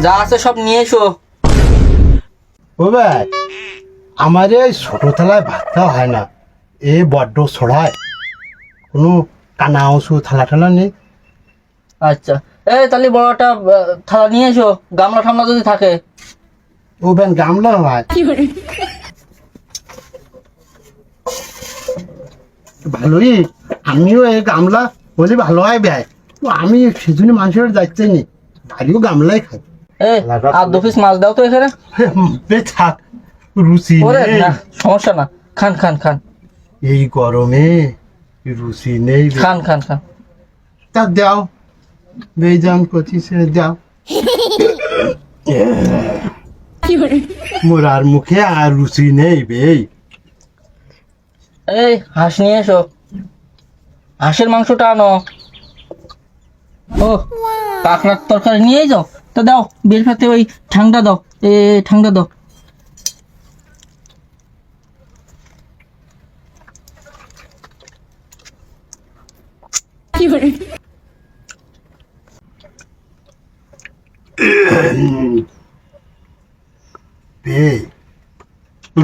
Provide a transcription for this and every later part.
যা আছে সব নিয়ে এসো। ও ভাই, আমার এই ছোট থালায় ভাতটা হয় না, এ বড্ড ছড়ায়। কোনো কানা অংশু থালা ঠালা নেই? আচ্ছা, এই তাহলে বড় একটা থালা নিয়ে এসো, গামলা ঠামলা যদি থাকে। ও বেন গামলা হয় ভালোই, আমিও এই গামলা বলি ভালো হয় ব্যয়। তো আমি সেজন্য মানুষের যাইতে নি, বাড়িও গামলাই খাই। এই আর 2 পিস মাছ দাও তো এখানে। থাক, রুচি ওরে নেই না, সমস্যা না, খান খান খান এই গরমে, রুচি নেই বে। খান খান খান। তা দাও, বেজান করছি সে দাও। মোর আর মুখে আর রুচি নেই বে। এই হাঁস নিয়ে এসো, হাঁসের মাংসটা আনো। ও কাঁকড়ার তরকারি নিয়ে যাও, তো দাও বের পাতে ওই ঠাংটা দাও, ঠাংটা দাও। বে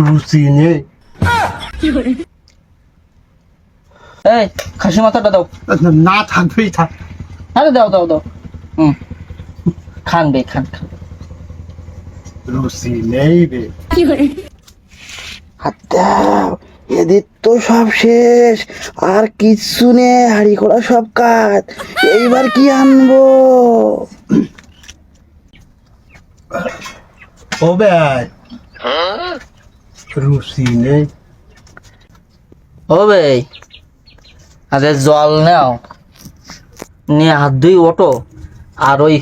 রুচি নেই। এই খাসি মাথাটা দাও। না থাকবেই থাক। আরে দাও দাও দাও। খান বে খান খান। রুচি নেই বে। দাও, এদের তো সব শেষ, আর কিচ্ছু নেই, হাড়ি করা সব কাজ। এইবার কি আনবো? ও ভাই, রুচি নেই। ও ভাই, আরে জল নাও, নিয়ে হাত ধুই ওঠো। আর ওই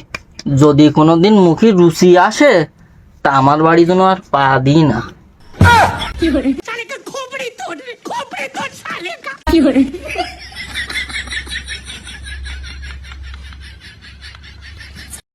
যদি কোনোদিন মুখে রুচি আসে, তা আমার বাড়ি যেন আর পা দিই না।